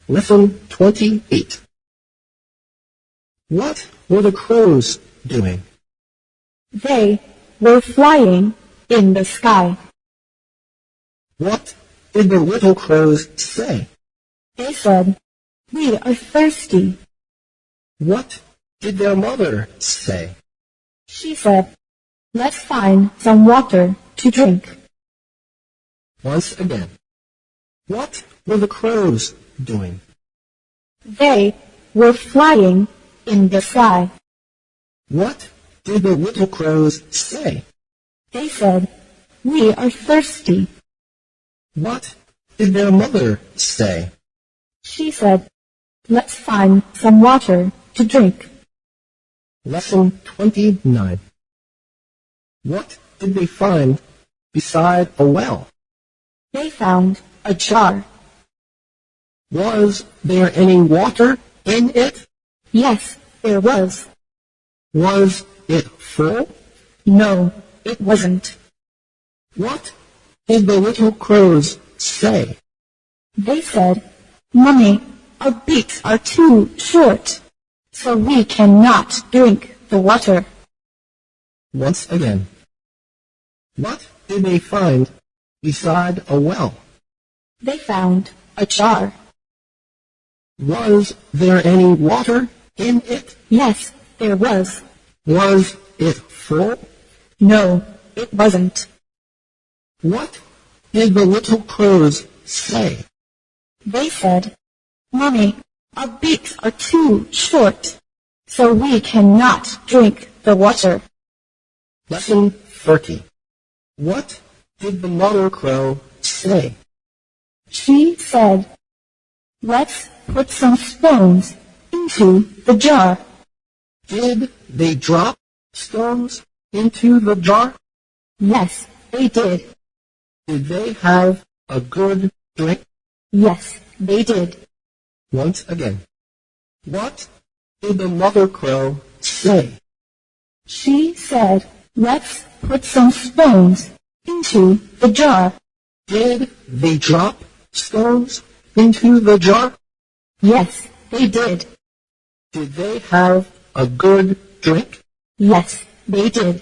Lesson 28. What were the crows doing? They were flying in the sky. What did the little crows say? They said, "We are thirsty." What did their mother say? She said, "Let's find some water to drink." Once again. What were the crows doing? They were flying in the sky. What did the little crows say? They said, "We are thirsty." What did their mother say? She said, "Let's find some water to drink." Lesson 29. What did they find beside a well? They found a jar. Was there any water in it? Yes, there was. Was it full? No, it wasn't. What did the little crows say? They said, "Mommy, our beaks are too short, so we cannot drink the water." Once again. What did they find beside a well? They found a jar. Was there any water in it? Yes, there was. Was it full? No, it wasn't. What did the little crows say? They said, "Mommy, our beaks are too short, so we cannot drink the water." Lesson 30. What did the mother crow say? She said, "Let's put some stones into the jar." Did they drop stones into the jar? Yes, they did. Did they have a good drink? Yes, they did. Once again. What did the mother crow say? She said, "Let's put some stones into the jar." Did they drop stones into the jar? Yes, they did. Did they have a good drink? Yes, they did.